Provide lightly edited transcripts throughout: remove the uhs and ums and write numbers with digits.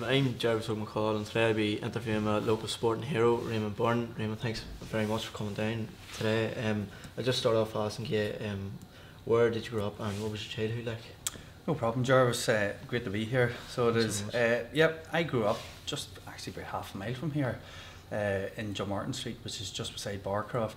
I'm Jervis Og McCaul, and today I'll be interviewing my local sporting hero, Ray Byrne. Raymond, thanks very much for coming down today. I'll just start off asking you, where did you grow up and what was your childhood like? No problem, Jervis. Great to be here. So it is. Yep, I grew up just actually about half a mile from here, in John Martin Street, which is just beside Barcroft.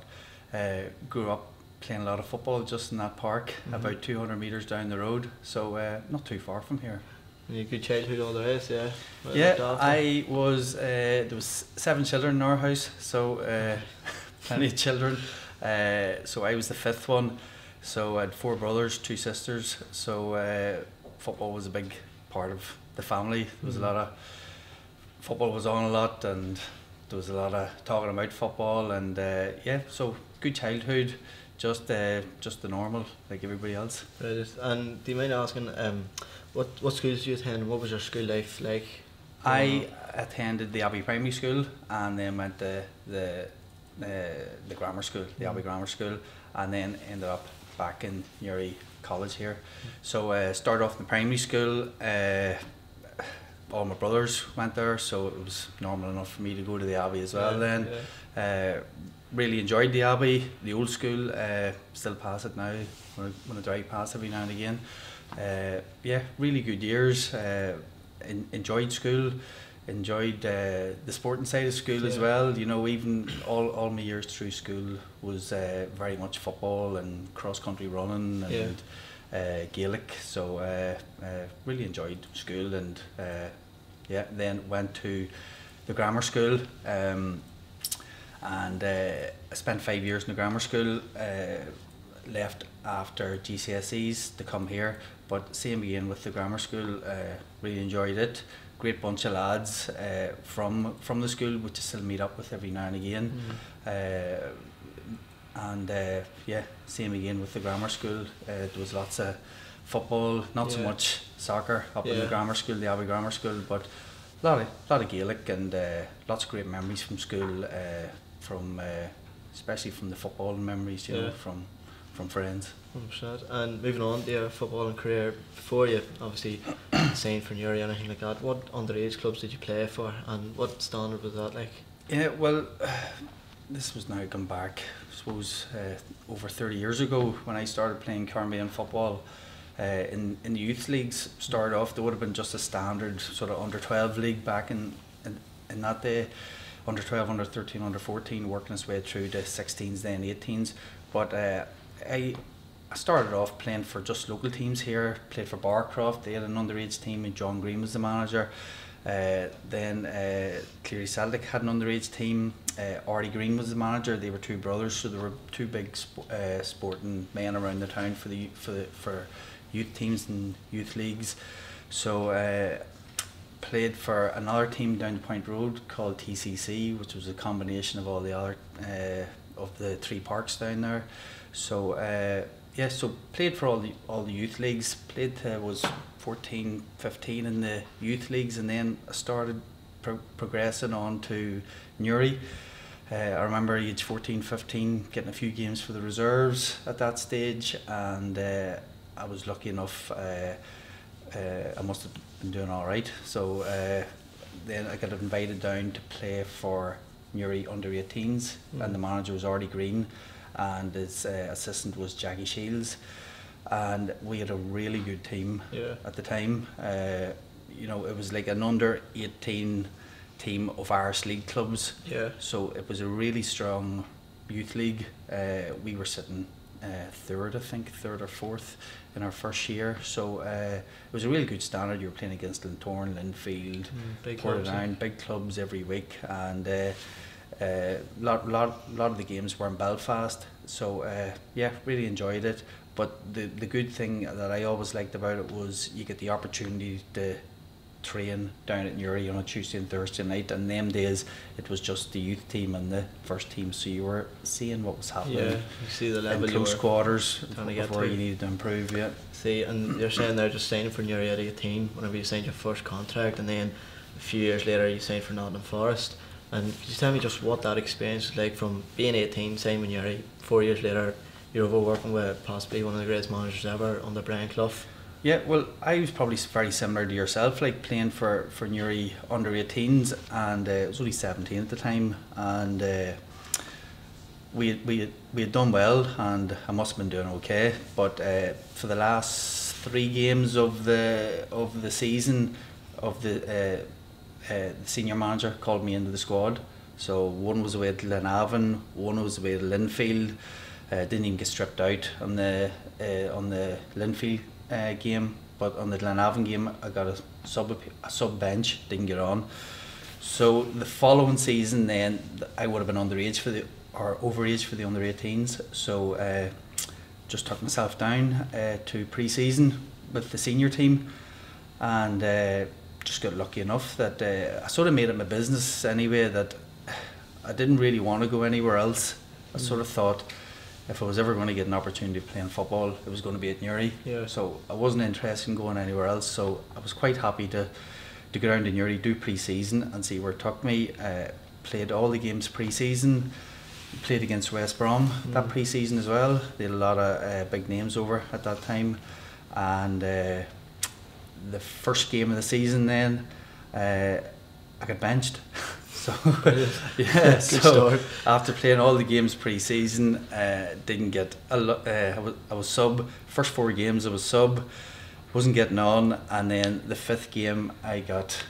Grew up playing a lot of football just in that park, about 200 metres down the road. So not too far from here. And you had a good childhood all the rest, yeah? Yeah, I was. There was 7 children in our house, so plenty of children. So I was the 5th one. So I had 4 brothers, 2 sisters. So football was a big part of the family. There was a lot of football was on a lot, and there was a lot of talking about football. And yeah, so good childhood, just the normal like everybody else. Right. And do you mind asking, what schools did you attend? What was your school life like? I attended the Abbey Primary School, and then went to the grammar school, the Abbey Grammar School, and then ended up back in Newry College here. So started off in the primary school. All my brothers went there, so it was normal enough for me to go to the Abbey as well. Really enjoyed the Abbey, the old school. Still pass it now when I drive past every now and again. Yeah, really good years. Enjoyed school, enjoyed the sporting side of school as well. You know, even all my years through school was very much football and cross country running and Gaelic. So really enjoyed school, and yeah, then went to the grammar school, and I spent 5 years in the grammar school. Left after GCSEs to come here, but same again with the grammar school. Really enjoyed it. Great bunch of lads from the school, which I still meet up with every now and again. And yeah, same again with the grammar school. There was lots of football, not so much soccer up in the grammar school, the Abbey Grammar School, but a lot of Gaelic, and lots of great memories from school, especially from the football memories, you know, from friends. 100%. And moving on to your footballing career, before you obviously signed for Newry or anything like that, what underage clubs did you play for, and what standard was that like? Yeah, well, this was now gone back, I suppose, over 30 years ago when I started playing Caribbean football. In the youth leagues, started off, there would have been just a standard sort of under-12 league back in that day. Under 12, under 13, under 14, working its way through to 16s, then 18s. But I started off playing for just local teams here. Played for Barcroft. They had an underage team, and John Green was the manager. Then Cleary Celtic had an underage team. Artie Green was the manager. They were 2 brothers, so there were 2 big sporting men around the town for youth teams and youth leagues. So played for another team down the Point Road called TCC, which was a combination of all the other of the 3 parks down there. So yeah, so played for all the youth leagues. Played was 14, 15 in the youth leagues, and then I started progressing on to Newry. I remember age 14, 15 getting a few games for the reserves at that stage, and I was lucky enough. I must have been doing all right. So then I got invited down to play for Newry under 18s, and the manager was Artie Green, and his assistant was Jackie Shields, and we had a really good team at the time. You know, it was like an under 18 team of Irish league clubs. So it was a really strong youth league. We were sitting 3rd, I think, 3rd or 4th in our first year. So it was a really good standard. You were playing against Lintorn, Linfield, Portadown, big clubs every week, and lot of the games were in Belfast. So yeah, really enjoyed it. But the good thing that I always liked about it was you get the opportunity to train down at Newry on a Tuesday and Thursday night, and them days it was just the youth team and the first team, so you were seeing what was happening. Yeah, you see the level in close quarters before you to. needed to improve. Yeah. See, and you're saying they're just signing for Newry at 18 whenever you signed your first contract, and then a few years later you signed for Nottingham Forest. And could you tell me just what that experience was like from being 18, signing with Newry, 4 years later you're over working with possibly one of the greatest managers ever under Brian Clough? Yeah, well, I was probably very similar to yourself, like playing for Newry under 18s, and I was only 17 at the time, and we had done well, and I must have been doing okay. But for the last 3 games of the season, the senior manager called me into the squad. So one was away at Glenavon, one was away at Linfield. Didn't even get stripped out on the Linfield game, but on the Glenavon game I got a sub bench, didn't get on. So the following season then I would have been overage for the under 18s. So just took myself down to pre-season with the senior team, and just got lucky enough that I sort of made it my business anyway, that I didn't really want to go anywhere else. I sort of thought if I was ever going to get an opportunity of playing football, it was going to be at Newry. Yeah. So I wasn't interested in going anywhere else. So I was quite happy to go down to Newry, do pre-season and see where it took me. Played all the games pre-season. Played against West Brom that pre-season as well. They had a lot of big names over at that time. And the first game of the season then, I got benched. So yeah, so after playing all the games pre-season, didn't get a lot. I was sub. First 4 games I was sub, wasn't getting on, and then the 5th game I got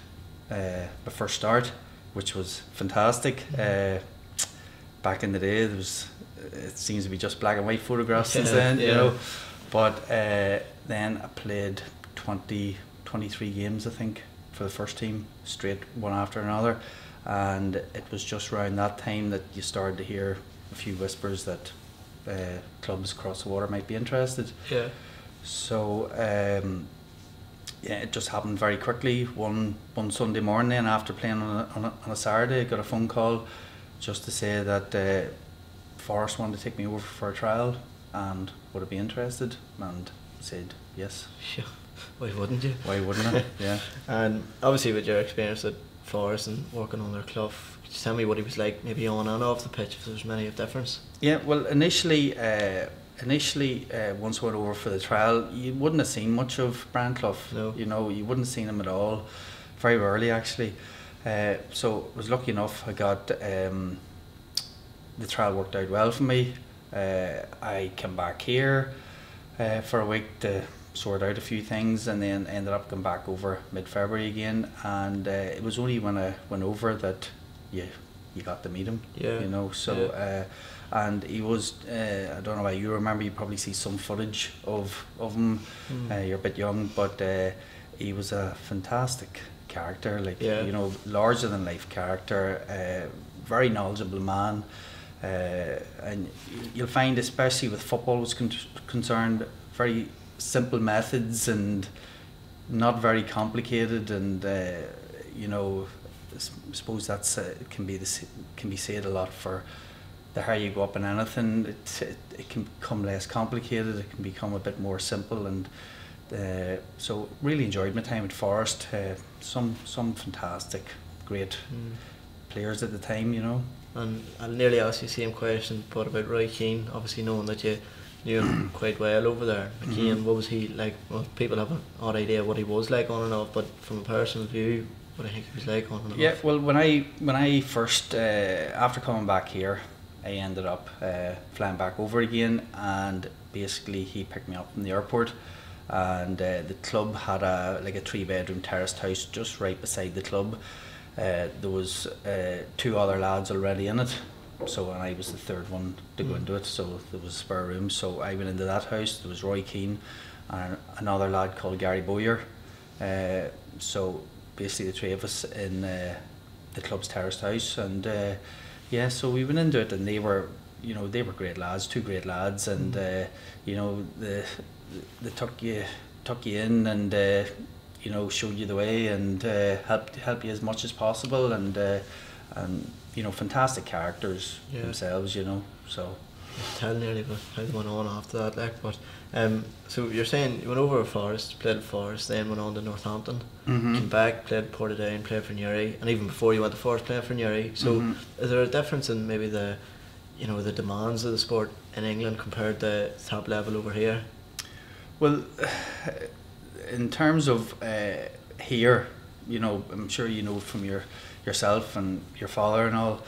my first start, which was fantastic. Back in the day, it seems to be just black and white photographs since then, you know. But then I played 23 games, I think, for the first team, straight one after another. And it was just around that time that you started to hear a few whispers that clubs across the water might be interested. Yeah. So yeah, it just happened very quickly. One Sunday morning, then after playing on a Saturday, I got a phone call just to say that Forest wanted to take me over for a trial and would I be interested, and said yes. Yeah. Why wouldn't you? Why wouldn't I? Yeah. And obviously with your experience at Forest and working under Clough, could you tell me what he was like, maybe on and off the pitch, if there's many of difference? Yeah, well, initially, once I went over for the trial, you wouldn't have seen much of Brian Clough. No. You know, you wouldn't have seen him at all. Very rarely, actually. So I was lucky enough. I got the trial worked out well for me. I came back here for a week to sort out a few things, and then ended up going back over mid-February again. And it was only when I went over that you got to meet him. Yeah. You know, so. Yeah. And he was, I don't know why you remember, you probably see some footage of him. You're a bit young, but he was a fantastic character, like, you know, larger than life character, very knowledgeable man. And you'll find, especially with football was concerned, very simple methods and not very complicated, and you know, I suppose that's can be said a lot for the higher you go up in anything. It can become less complicated, it can become a bit more simple, and so really enjoyed my time at Forest. Some fantastic, great players at the time, you know. And I'll nearly ask you the same question, but about Roy Keane, obviously knowing that you knew him quite well over there. Keane, what was he like? Well, people have an odd idea what he was like on and off, but from a personal view, what I think he was like on and off. Yeah, well, when I first, after coming back here, I ended up flying back over again, and basically he picked me up from the airport, and the club had like a 3-bedroom terraced house just right beside the club. There was 2 other lads already in it, so, and I was the 3rd one to go into it, so there was a spare room. So I went into that house. There was Roy Keane and another lad called Gary Bowyer. So basically the 3 of us in the club's terraced house, and yeah, so we went into it, and they were, you know, they were great lads, 2 great lads, and you know, they took you in, and you know, showed you the way, and helped you as much as possible, and you know, fantastic characters themselves, you know. So tell nearly about how they went on after that, like. But so you're saying you went over to Forest, played at Forest, then went on to Northampton, came back, played Portadown, played for Newry, and even before you went to Forest, played for Newry. So is there a difference in maybe the, you know, the demands of the sport in England compared to top level over here? Well, in terms of here, you know, I'm sure you know from yourself and your father and all,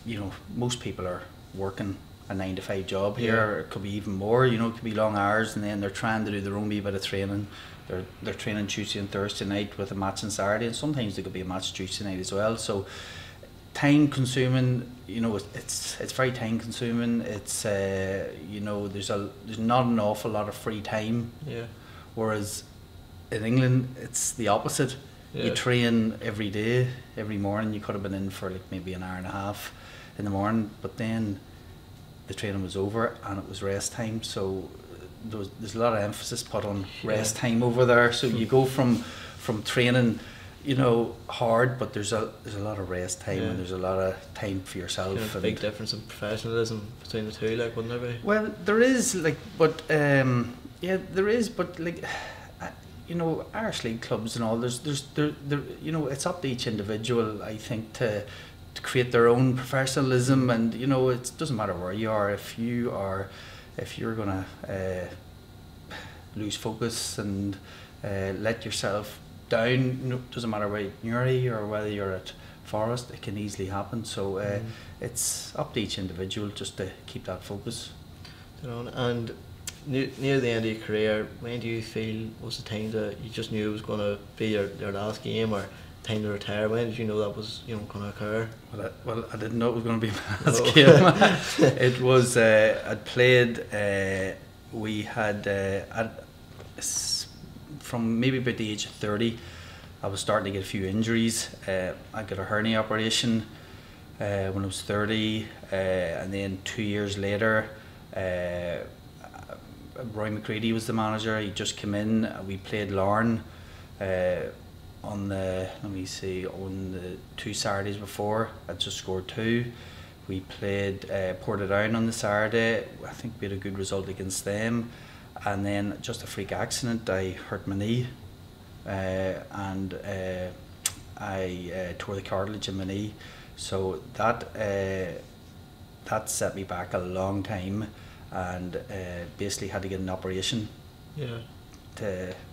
you know, most people are working a 9 to 5 job here. It could be even more, you know, it could be long hours, and then they're trying to do their own wee bit of training. They're training Tuesday and Thursday night with a match on Saturday, and sometimes there could be a match Tuesday night as well. So time consuming, you know, it's very time consuming. It's you know, there's not an awful lot of free time. Yeah. Whereas in England, it's the opposite. Yeah. You train every day, every morning. You could have been in for like maybe an hour and a half in the morning, but then the training was over and it was rest time. So there's a lot of emphasis put on rest time over there. So you go from training, you know, hard, but there's a lot of rest time, and there's a lot of time for yourself. Kind of a big difference in professionalism between the two, like, wouldn't there be? Well, there is, like, but yeah, there is, but like, you know, Irish League clubs and all, there's you know, it's up to each individual, I think, to create their own professionalism. And you know, it doesn't matter where you are, if you're gonna lose focus and let yourself down, you know, doesn't matter whether you're Newry or whether you're at Forest, it can easily happen. So it's up to each individual just to keep that focus. You know, and near the end of your career, when do you feel was the time that you just knew it was going to be your last game, or time to retire? When did you know that was, you know, going to occur? Well, I didn't know it was going to be my last game. It was I'd played. We had from maybe about the age of 30, I was starting to get a few injuries. I got a hernia operation when I was 30, and then 2 years later, Roy McCready was the manager. He just came in. We played Larne on the, let me see, on the 2 Saturdays before. I just scored 2. We played Portadown on the Saturday. I think we had a good result against them. And then just a freak accident, I hurt my knee, and I tore the cartilage in my knee. So that set me back a long time, and basically had to get an operation. Yeah.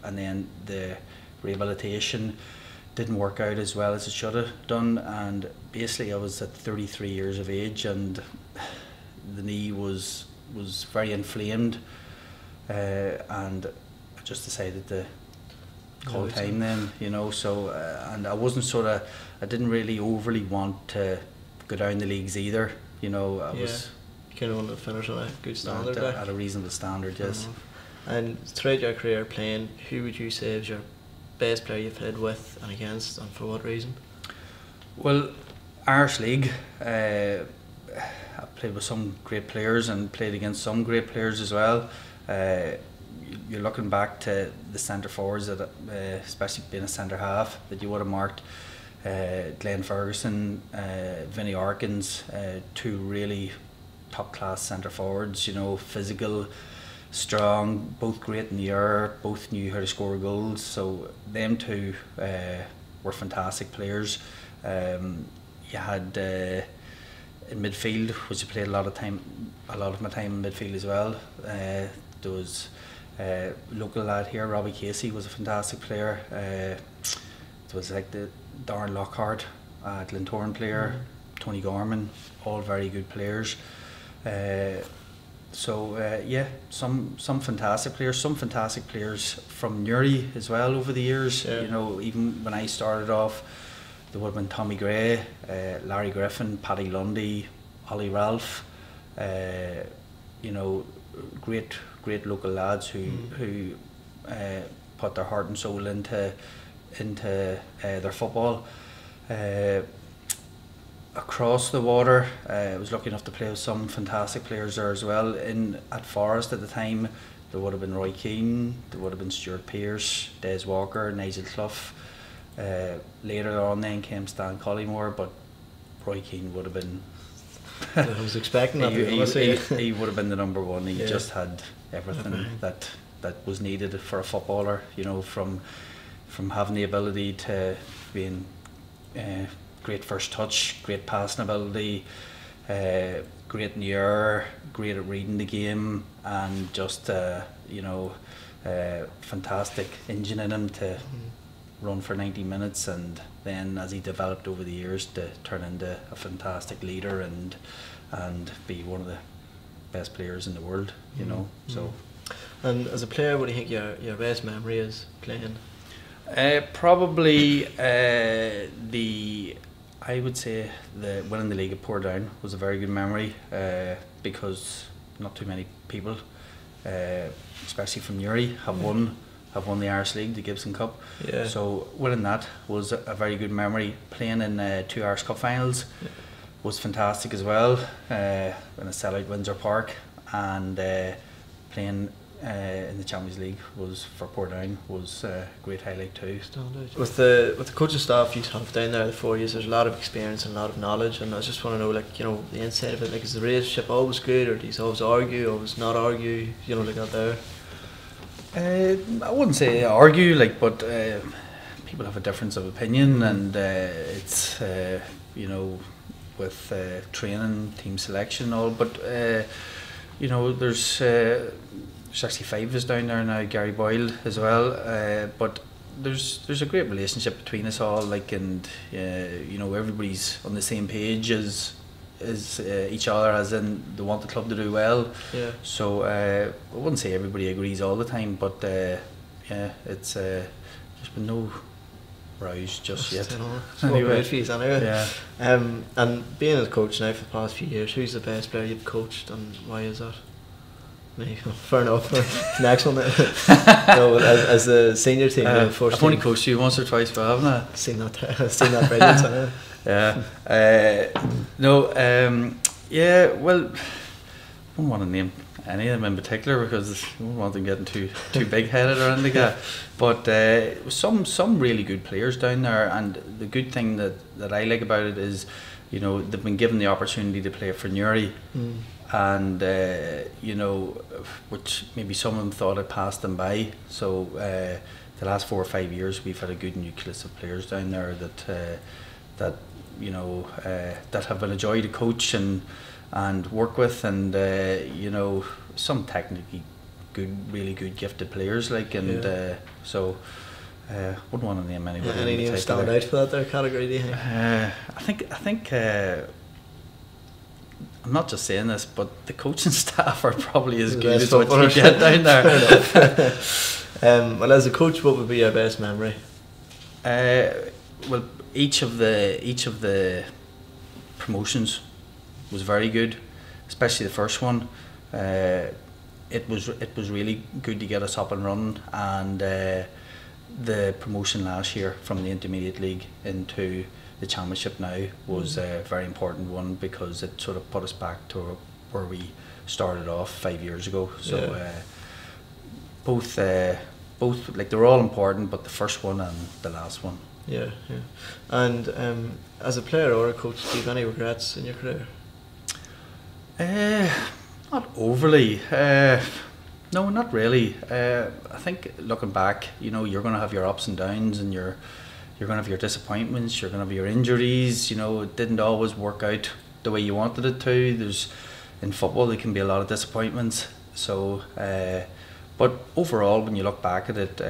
And then the rehabilitation didn't work out as well as it should have done, and basically I was at 33 years of age, and the knee was very inflamed, and I just decided to call time then, you know. So and I didn't really overly want to go down the leagues either, you know. I was kind of wanted to finish on a good standard, at a reasonable standard, yes. And throughout your career playing, who would you say is your best player you've played with and against, and for what reason? Well, Irish League, I played with some great players and played against some great players as well. You're looking back to the centre forwards, that especially being a centre half, that you would have marked Glenn Ferguson, Vinnie Arkins, 2 really top class centre forwards, you know, physical, strong, both great in the air, both knew how to score goals. So them 2 were fantastic players. You had in midfield, which I played a lot of my time in midfield as well. There was local lad here, Robbie Casey, was a fantastic player. It was like the Darren Lockhart, Glentoran player, Tony Gorman, all very good players. So yeah, some fantastic players from Newry as well over the years. You know, even when I started off, there would have been Tommy Gray, Larry Griffin, Paddy Lundy, Ollie Ralph. You know, great local lads who put their heart and soul into their football. Across the water, I was lucky enough to play with some fantastic players there as well. At Forest at the time, there would have been Roy Keane, there would have been Stuart Pearce, Des Walker, Nigel Clough. Later on then came Stan Collymore, but Roy Keane would have been... I was expecting that. He would have been the number one. He just had everything that was needed for a footballer, you know, from having the ability to being... great first touch, great passing ability, great in the air, great at reading the game, and just you know, fantastic engine in him to run for 90 minutes, and then as he developed over the years to turn into a fantastic leader and be one of the best players in the world, you know. So. And as a player, what do you think your best memory is playing? Probably I would say the winning the league at Portadown was a very good memory, because not too many people, especially from Newry, have won the Irish League, the Gibson Cup. Yeah. So winning that was a very good memory. Playing in 2 Irish Cup finals was fantastic as well, in a sellout Windsor Park, and playing in the Champions League was for Portadown was a great highlight too. With the coaching staff you have down there, the 4 years, there's a lot of experience and a lot of knowledge, and I just want to know, like, you know, the inside of it. Like, is the relationship always good, or do you always argue, always not argue? You know, like that there. I wouldn't say argue, like, but people have a difference of opinion, and it's you know, with training, team selection, and all. But you know, there's actually 5 of us down there now. Gary Boyle as well. But there's a great relationship between us all. Like, and you know, everybody's on the same page as each other, as in they want the club to do well. Yeah. So I wouldn't say everybody agrees all the time, but yeah, it's there's been no rows just yet. Anyway. Yeah. Yeah. And being a coach now for the past few years, who's the best player you've coached, and why is that? Me. Fair enough. Next one. No, as a senior team, I've only coached you once or twice, but haven't I? Seen that brilliance. Yeah. No. Yeah. Well, I don't want to name any of them in particular because I don't want them getting too big headed or anything like that. But some really good players down there, and the good thing that I like about it is, you know, they've been given the opportunity to play for Newry. And you know, which maybe some of them thought it passed them by. So the last 4 or 5 years, we've had a good nucleus of players down there that you know, that have been a joy to coach and work with, and you know, some technically good, really good, gifted players. Like, and so wouldn't want to name anybody. Any names stand out for that there category, do you think? I think. I'm not just saying this, but the coaching staff are probably as good as what you get down there. Well, as a coach, what would be your best memory? Well, each of the promotions was very good, especially the first one. It was really good to get us up and running, and the promotion last year from the Intermediate League into the Championship now was a very important one, because it sort of put us back to where we started off 5 years ago. So both like, they're all important, but the first one and the last one. Yeah. And as a player or a coach, do you have any regrets in your career? Not overly. No, not really. I think looking back, you know, you're going to have your ups and downs, and you're going to have your disappointments, you're going to have your injuries. You know, it didn't always work out the way you wanted it to. In football, there can be a lot of disappointments. So, but overall, when you look back at it,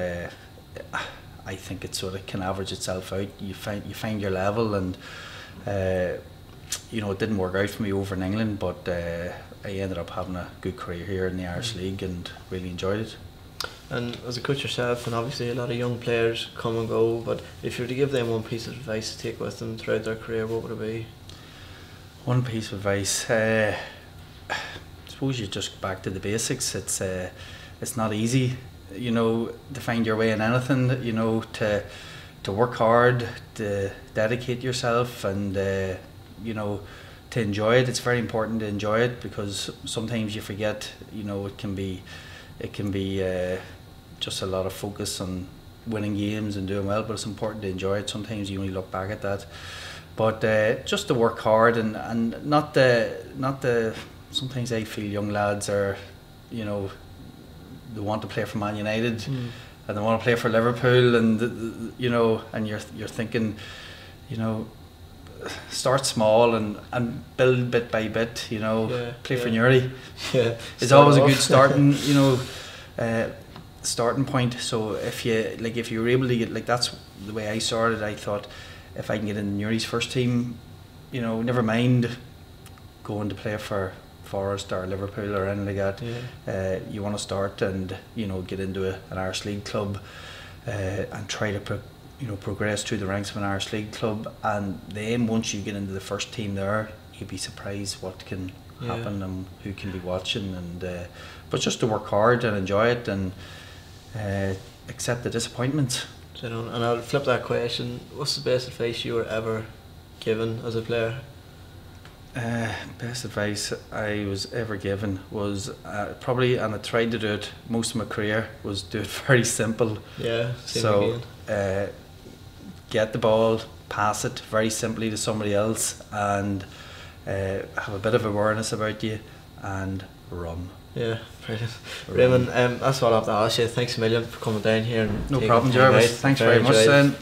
I think it sort of can average itself out. You find your level, and you know, it didn't work out for me over in England, but I ended up having a good career here in the Irish League and really enjoyed it. And as a coach yourself, and obviously a lot of young players come and go, but if you were to give them one piece of advice to take with them throughout their career, what would it be? One piece of advice, I suppose you just go back to the basics. It's not easy, you know, to find your way in anything. You know, to work hard, to dedicate yourself, and you know, to enjoy it. It's very important to enjoy it, because sometimes you forget. You know, it can be just a lot of focus on winning games and doing well, but it's important to enjoy it. Sometimes you only look back at that, but just to work hard, and not the sometimes I feel young lads are, you know, they want to play for Man United and they want to play for Liverpool, and you know, and you're thinking, you know, start small and build bit by bit. You know, play for Newry. It's always a good starting. You know, starting point. So if you were able to get, like, that's the way I started. I thought, if I can get in Newry's first team, you know, never mind going to play for Forest or Liverpool or anything like that. Yeah. You want to start and, you know, get into an Irish League club and try to progress through the ranks of an Irish League club, and then once you get into the first team there, you'd be surprised what can happen and who can be watching, and but just to work hard and enjoy it and accept the disappointments. And I'll flip that question. What's the best advice you were ever given as a player? Best advice I was ever given was probably, and I tried to do it most of my career, was do it very simple. Yeah. So get the ball, pass it very simply to somebody else, and have a bit of awareness about you, and run. Yeah, brilliant. Raymond, that's all I have to ask you. Thanks a million for coming down here. And no problem, Jervis. Thanks very much, then.